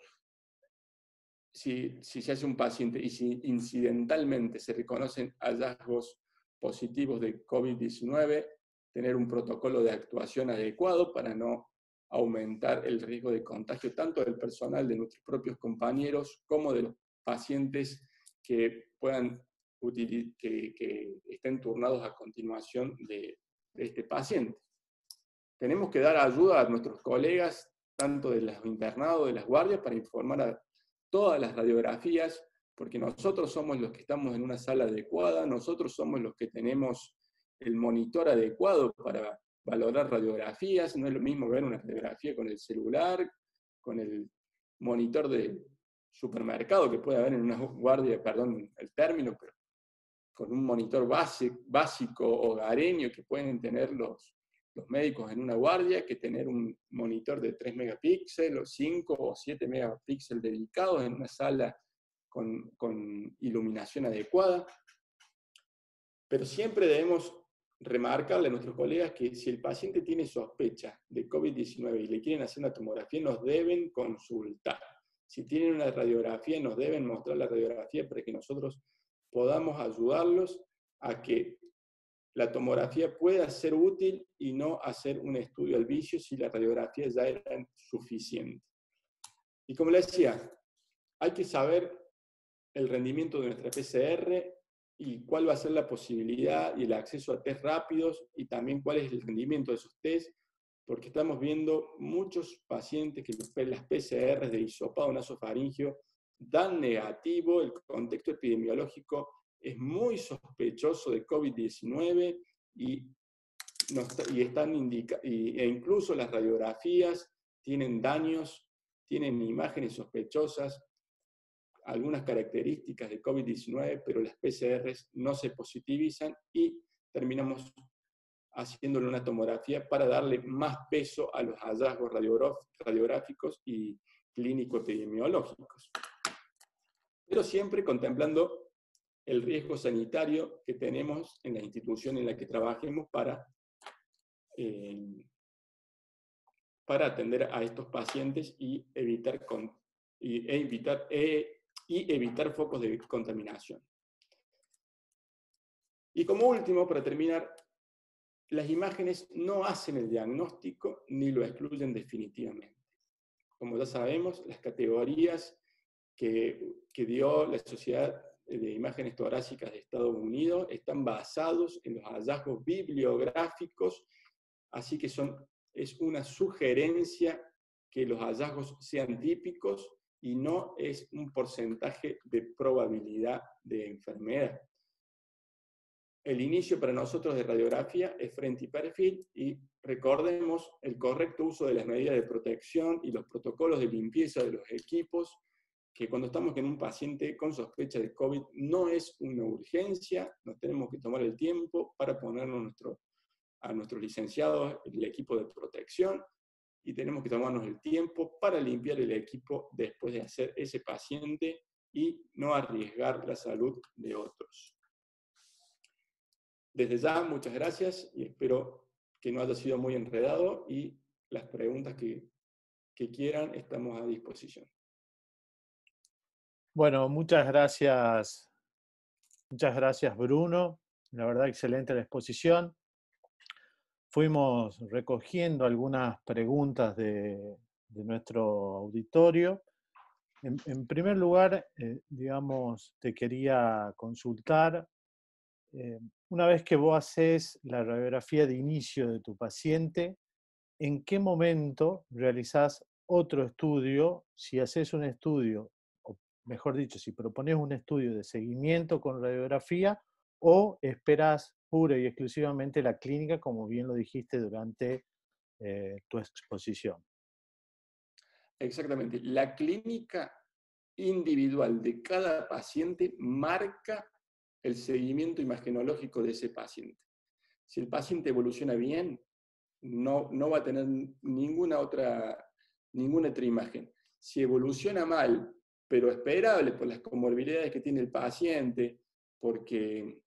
si se hace un paciente y si incidentalmente se reconocen hallazgos positivos de COVID-19, tener un protocolo de actuación adecuado para no aumentar el riesgo de contagio tanto del personal de nuestros propios compañeros como de los pacientes que que estén turnados a continuación de este paciente. Tenemos que dar ayuda a nuestros colegas, tanto de los internados, de las guardias, para informar a todas las radiografías, porque nosotros somos los que estamos en una sala adecuada, nosotros somos los que tenemos el monitor adecuado para valorar radiografías. No es lo mismo ver una radiografía con el celular, con el monitor de supermercado que puede haber en una guardia, perdón el término, pero con un monitor básico hogareño que pueden tener los médicos en una guardia, que tener un monitor de 3 megapíxeles o 5 o 7 megapíxeles dedicados en una sala con iluminación adecuada. Pero siempre debemos remarcarle a nuestros colegas que si el paciente tiene sospecha de COVID-19 y le quieren hacer una tomografía, nos deben consultar. Si tienen una radiografía, nos deben mostrar la radiografía para que nosotros podamos ayudarlos a que la tomografía pueda ser útil y no hacer un estudio al vicio si la radiografía ya era suficiente. Y como les decía, hay que saber el rendimiento de nuestra PCR y cuál va a ser la posibilidad y el acceso a test rápidos y también cuál es el rendimiento de esos test, porque estamos viendo muchos pacientes que las PCR de hisopado nasofaringio dan negativo, el contexto epidemiológico es muy sospechoso de COVID-19 e incluso las radiografías tienen daños, tienen imágenes sospechosas, algunas características de COVID-19, pero las PCRs no se positivizan y terminamos haciéndole una tomografía para darle más peso a los hallazgos radiográficos y clínico-epidemiológicos. Pero siempre contemplando el riesgo sanitario que tenemos en la institución en la que trabajemos para atender a estos pacientes y evitar focos de contaminación. Y como último, para terminar, las imágenes no hacen el diagnóstico ni lo excluyen definitivamente. Como ya sabemos, las categorías que dio la Sociedad de Imágenes Torácicas de Estados Unidos están basados en los hallazgos bibliográficos, así que es una sugerencia que los hallazgos sean típicos y no es un porcentaje de probabilidad de enfermedad. El inicio para nosotros de radiografía es frente y perfil, y recordemos el correcto uso de las medidas de protección y los protocolos de limpieza de los equipos, que cuando estamos en un paciente con sospecha de COVID no es una urgencia, nos tenemos que tomar el tiempo para ponernos a nuestros licenciados el equipo de protección, y tenemos que tomarnos el tiempo para limpiar el equipo después de hacer ese paciente y no arriesgar la salud de otros. Desde ya, muchas gracias y espero que no haya sido muy enredado y las preguntas que quieran, estamos a disposición. Bueno, muchas gracias Bruno. La verdad, excelente la exposición. Fuimos recogiendo algunas preguntas de nuestro auditorio. En primer lugar, digamos, te quería consultar, una vez que vos haces la radiografía de inicio de tu paciente, ¿en qué momento realizás otro estudio? Si haces un estudio, o mejor dicho, si propones un estudio de seguimiento con radiografía, o esperas pura y exclusivamente la clínica, como bien lo dijiste durante tu exposición. Exactamente. La clínica individual de cada paciente marca el seguimiento imagenológico de ese paciente. Si el paciente evoluciona bien, no va a tener ninguna otra imagen. Si evoluciona mal, pero esperable por las comorbilidades que tiene el paciente, porque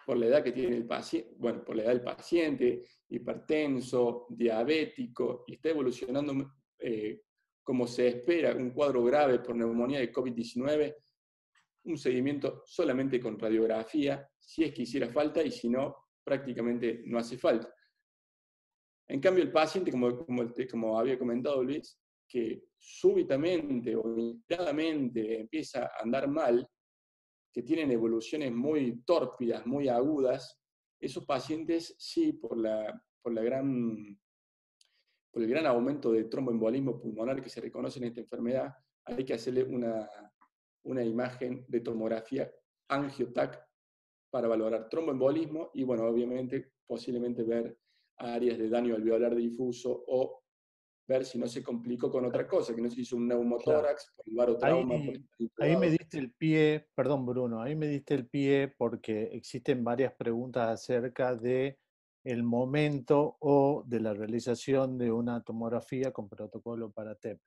por la edad que tiene el paciente, bueno, por la edad del paciente, hipertenso, diabético, y está evolucionando como se espera, un cuadro grave por neumonía de COVID-19, un seguimiento solamente con radiografía, si es que hiciera falta, y si no, prácticamente no hace falta. En cambio, el paciente, como había comentado Luis, que súbitamente o inesperadamente empieza a andar mal, que tienen evoluciones muy tórpidas, muy agudas, esos pacientes sí, por el gran aumento de tromboembolismo pulmonar que se reconoce en esta enfermedad, hay que hacerle una imagen de tomografía angiotac para valorar tromboembolismo y, bueno, obviamente, posiblemente ver áreas de daño alveolar difuso o ver si no se complicó con otra cosa, que no se hizo un Claro. neumotórax, por el barotrauma, por el Ahí me intubado. diste el pie, perdón Bruno, ahí me diste el pie porque existen varias preguntas acerca de el momento o de la realización de una tomografía con protocolo para TEP.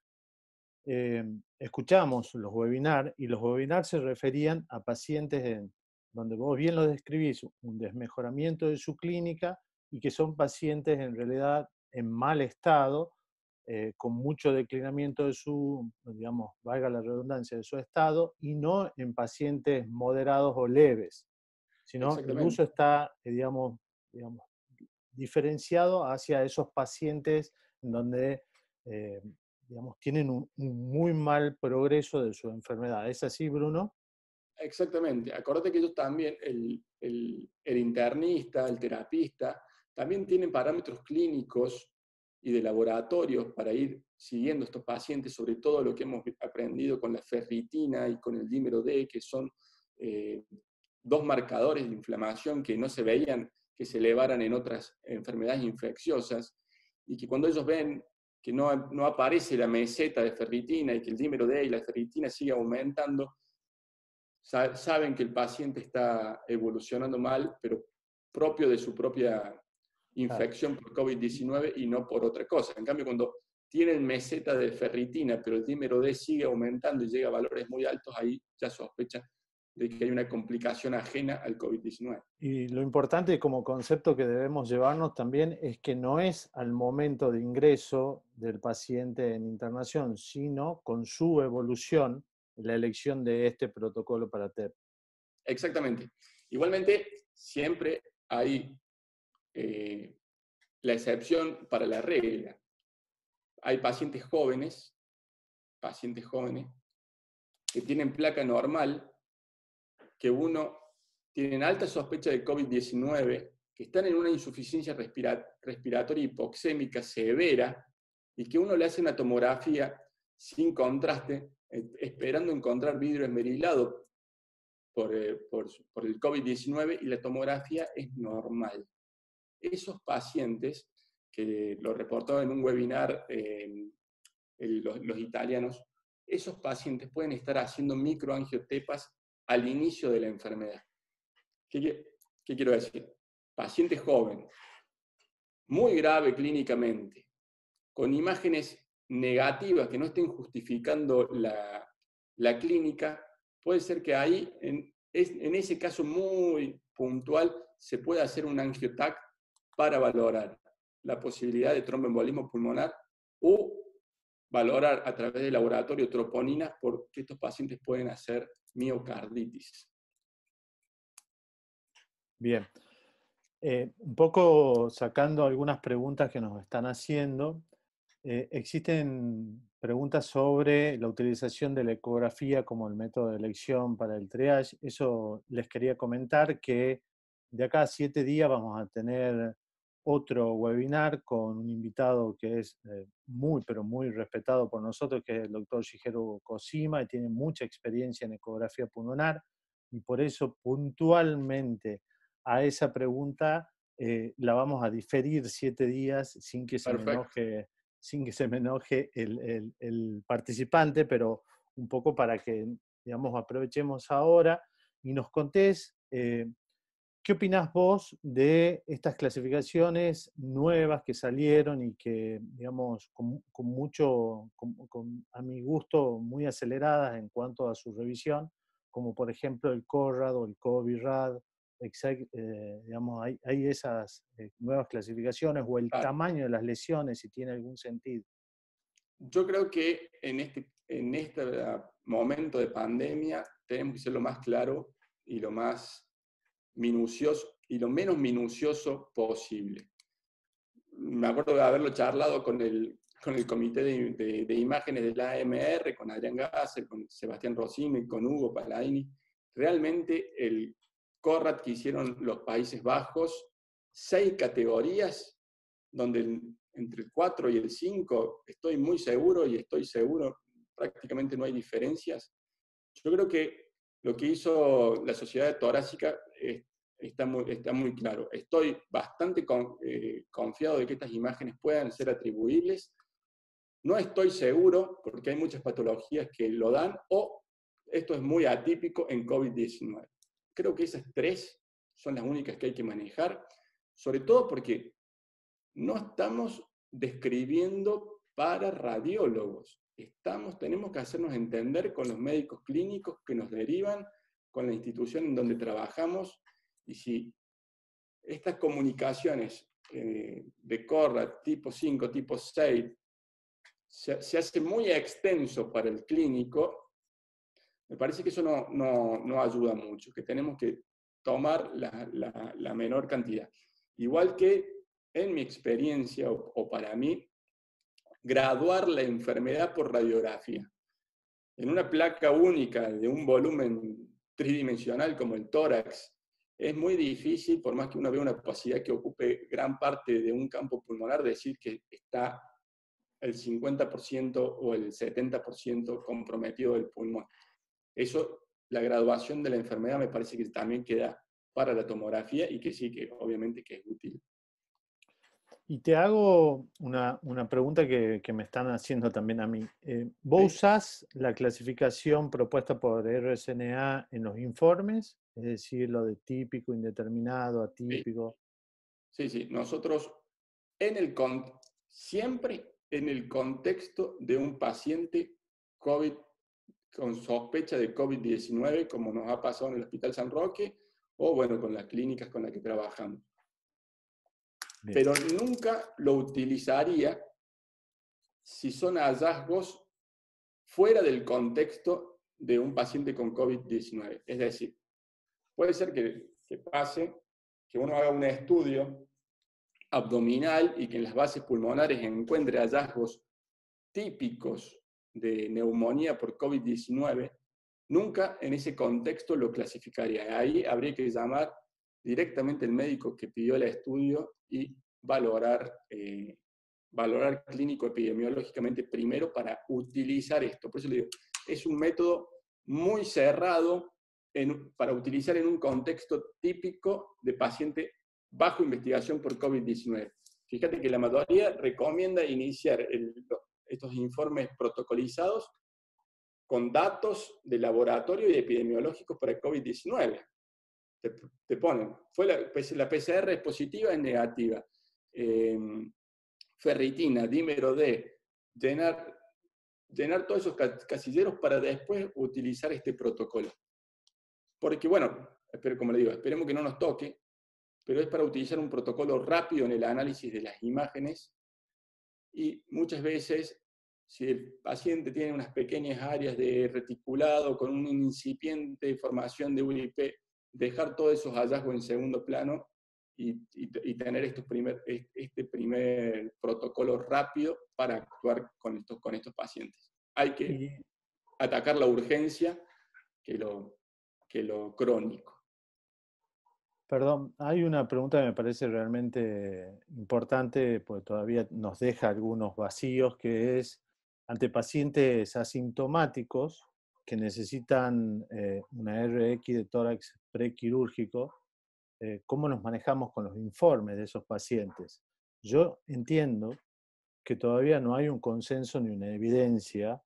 Escuchamos los webinars y los webinars se referían a pacientes donde vos bien lo describís, un desmejoramiento de su clínica y que son pacientes en realidad en mal estado, con mucho declinamiento de su, digamos, valga la redundancia, de su estado, y no en pacientes moderados o leves, sino el Exactamente. uso está, digamos, diferenciado hacia esos pacientes en donde, eh, digamos, tienen un muy mal progreso de su enfermedad. ¿Es así, Bruno? Exactamente. Acordate que ellos también, el internista, el terapista, también tienen parámetros clínicos y de laboratorios para ir siguiendo estos pacientes, sobre todo lo que hemos aprendido con la ferritina y con el dímero D, que son dos marcadores de inflamación que no se veían que se elevaran en otras enfermedades infecciosas, y que cuando ellos ven que no aparece la meseta de ferritina y que el dímero D y la ferritina sigue aumentando, saben que el paciente está evolucionando mal, pero propio de su propia Claro. infección por COVID-19 y no por otra cosa. En cambio, cuando tienen meseta de ferritina, pero el dímero D sigue aumentando y llega a valores muy altos, ahí ya sospechan de que hay una complicación ajena al COVID-19. Y lo importante como concepto que debemos llevarnos también es que no es al momento de ingreso del paciente en internación, sino con su evolución, la elección de este protocolo para TEP. Exactamente. Igualmente, siempre hay la excepción para la regla. Hay pacientes jóvenes que tienen placa normal, que tienen alta sospecha de COVID-19, que están en una insuficiencia respiratoria hipoxémica severa, y que uno le hace una tomografía sin contraste, esperando encontrar vidrio esmerilado por el COVID-19, y la tomografía es normal. Esos pacientes, que lo reportó en un webinar los italianos, esos pacientes pueden estar haciendo microangiotepas al inicio de la enfermedad. ¿Qué quiero decir? Paciente joven, muy grave clínicamente, con imágenes negativas que no estén justificando la clínica, puede ser que ahí, en ese caso muy puntual, se puede hacer un angiotac para valorar la posibilidad de tromboembolismo pulmonar o valorar a través del laboratorio troponinas porque estos pacientes pueden hacer miocarditis. Bien. Un poco sacando algunas preguntas que nos están haciendo, existen preguntas sobre la utilización de la ecografía como el método de elección para el triage. Eso les quería comentar que de acá a 7 días vamos a tener otro webinar con un invitado que es muy, pero muy respetado por nosotros, que es el doctor Shigeru Kojima, y tiene mucha experiencia en ecografía pulmonar, y por eso puntualmente a esa pregunta la vamos a diferir 7 días Perfecto. sin que se me enoje el participante, pero un poco para que, digamos, aprovechemos ahora y nos contés qué opinás vos de estas clasificaciones nuevas que salieron y que, digamos, a mi gusto, muy aceleradas en cuanto a su revisión, como por ejemplo el CORRAD o el COVIRAD, digamos, hay esas nuevas clasificaciones o el Claro. tamaño de las lesiones, si tiene algún sentido. Yo creo que en este momento de pandemia tenemos que ser lo más claro y lo más minucioso y lo menos minucioso posible. Me acuerdo de haberlo charlado con el comité de imágenes de la AMR, con Adrián Gasser, con Sebastián Rossini, con Hugo Palladini. Realmente el CORRAD que hicieron los Países Bajos, 6 categorías, donde entre el 4 y el 5 estoy muy seguro y estoy seguro, prácticamente no hay diferencias. Yo creo que lo que hizo la Sociedad Torácica está muy claro. Estoy bastante confiado de que estas imágenes puedan ser atribuibles. No estoy seguro, porque hay muchas patologías que lo dan, o esto es muy atípico en COVID-19. Creo que esas 3 son las únicas que hay que manejar, sobre todo porque no estamos describiendo para radiólogos. Tenemos que hacernos entender con los médicos clínicos que nos derivan, con la institución en donde trabajamos, y si estas comunicaciones de CORRAD tipo 5, tipo 6, se hace muy extenso para el clínico, me parece que eso no ayuda mucho, que tenemos que tomar la menor cantidad. Igual que en mi experiencia, o para mí, graduar la enfermedad por radiografía. En una placa única de un volumen tridimensional como el tórax, es muy difícil, por más que uno vea una opacidad que ocupe gran parte de un campo pulmonar, decir que está el 50% o el 70% comprometido del pulmón. Eso, la graduación de la enfermedad me parece que también queda para la tomografía y que sí, que obviamente que es útil. Y te hago una pregunta que me están haciendo también a mí. ¿Vos ¿Sí? usás la clasificación propuesta por RSNA en los informes? Es decir, lo de típico, indeterminado, Sí, atípico. sí, sí. Nosotros siempre en el contexto de un paciente COVID con sospecha de COVID-19, como nos ha pasado en el Hospital San Roque, o bueno, con las clínicas con las que trabajamos. Bien. Pero nunca lo utilizaría si son hallazgos fuera del contexto de un paciente con COVID-19. Es decir, puede ser que pase que uno haga un estudio abdominal y que en las bases pulmonares encuentre hallazgos típicos de neumonía por COVID-19, nunca en ese contexto lo clasificaría. Ahí habría que llamar directamente al médico que pidió el estudio y valorar clínico-epidemiológicamente primero para utilizar esto. Por eso le digo, es un método muy cerrado para utilizar en un contexto típico de paciente bajo investigación por COVID-19. Fíjate que la mayoría recomienda iniciar estos informes protocolizados con datos de laboratorio y epidemiológicos para COVID-19. Te ponen, la PCR es positiva, es negativa. Ferritina, dímero D, llenar todos esos casilleros para después utilizar este protocolo. Porque, bueno, como le digo, esperemos que no nos toque, pero es para utilizar un protocolo rápido en el análisis de las imágenes, y muchas veces, si el paciente tiene unas pequeñas áreas de reticulado con una incipiente formación de UIP, dejar todos esos hallazgos en segundo plano y tener este primer protocolo rápido para actuar con estos pacientes. Hay que atacar la urgencia que lo crónico. Perdón, hay una pregunta que me parece realmente importante, porque todavía nos deja algunos vacíos, que es, ante pacientes asintomáticos que necesitan una RX de tórax prequirúrgico, ¿cómo nos manejamos con los informes de esos pacientes? Yo entiendo que todavía no hay un consenso ni una evidencia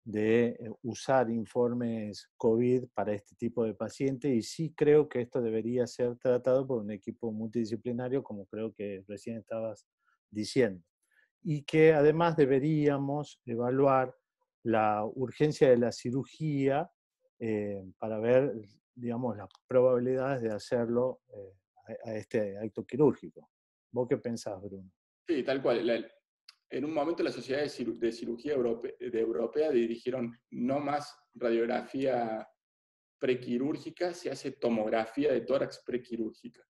de usar informes COVID para este tipo de pacientes, y sí creo que esto debería ser tratado por un equipo multidisciplinario, como creo que recién estabas diciendo. Y que además deberíamos evaluar la urgencia de la cirugía para ver, digamos, las probabilidades de hacerlo a este acto quirúrgico. ¿Vos qué pensás, Bruno? Sí, tal cual. En un momento la Sociedad de Cirugía Europea dirigieron no más radiografía prequirúrgica, se hace tomografía de tórax prequirúrgica.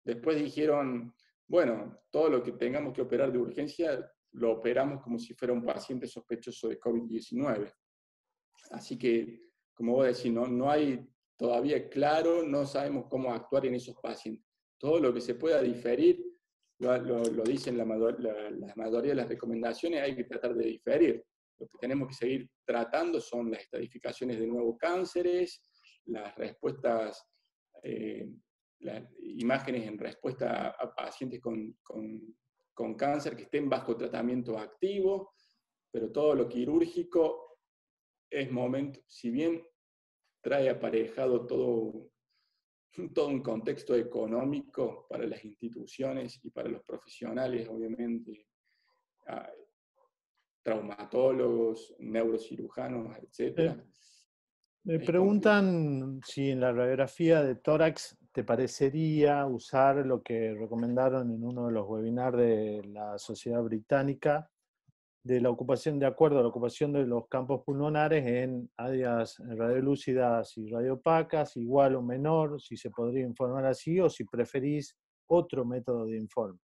Después dijeron, bueno, todo lo que tengamos que operar de urgencia lo operamos como si fuera un paciente sospechoso de COVID-19. Así que, como vos decís, no hay todavía claro, no sabemos cómo actuar en esos pacientes. Todo lo que se pueda diferir, lo dicen la mayoría de las recomendaciones, hay que tratar de diferir. Lo que tenemos que seguir tratando son las estadificaciones de nuevos cánceres, las respuestas, las imágenes en respuesta a pacientes con cáncer que estén bajo tratamiento activo, pero todo lo quirúrgico es momento, si bien trae aparejado todo un contexto económico para las instituciones y para los profesionales, obviamente, traumatólogos, neurocirujanos, etc. Me preguntan si en la radiografía de tórax te parecería usar lo que recomendaron en uno de los webinars de la Sociedad Británica, de la ocupación, de acuerdo a la ocupación de los campos pulmonares en áreas radiolúcidas y radiopacas, igual o menor, si se podría informar así, o si preferís otro método de informe.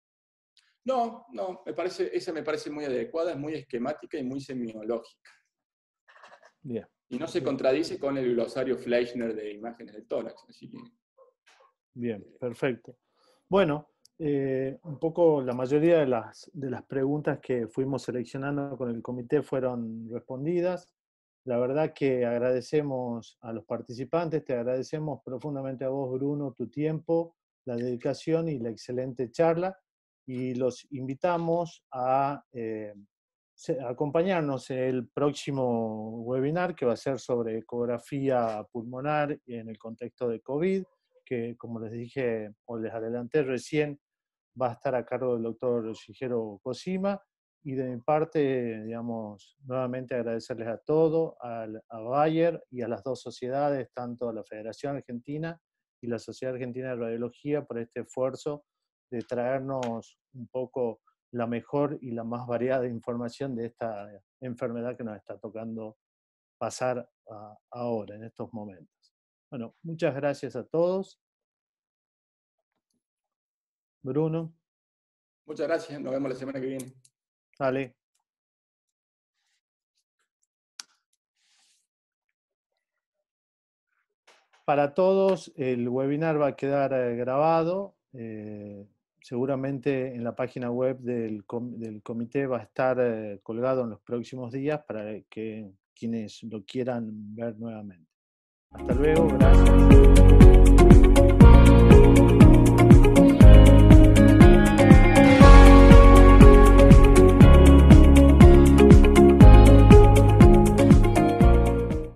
No, esa me parece muy adecuada, es muy esquemática y muy semiológica. Bien. Y no se contradice con el glosario Fleischner de imágenes del tórax. Así que, bien, perfecto. Bueno, un poco la mayoría de las preguntas que fuimos seleccionando con el comité fueron respondidas. La verdad que agradecemos a los participantes, te agradecemos profundamente a vos, Bruno, tu tiempo, la dedicación y la excelente charla, y los invitamos a acompañarnos en el próximo webinar, que va a ser sobre ecografía pulmonar en el contexto de COVID, que, como les dije o les adelanté recién, va a estar a cargo del doctor Shigeru Kojima. Y de mi parte, digamos, nuevamente agradecerles a todos, a Bayer y a las dos sociedades, tanto a la Federación Argentina y la Sociedad Argentina de Radiología, por este esfuerzo de traernos un poco la mejor y la más variada información de esta enfermedad que nos está tocando pasar ahora, en estos momentos. Bueno, muchas gracias a todos. Bruno. muchas gracias, nos vemos la semana que viene. Dale. Para todos, el webinar va a quedar grabado. Seguramente en la página web del comité va a estar colgado en los próximos días para que quienes lo quieran ver nuevamente. Hasta luego, gracias.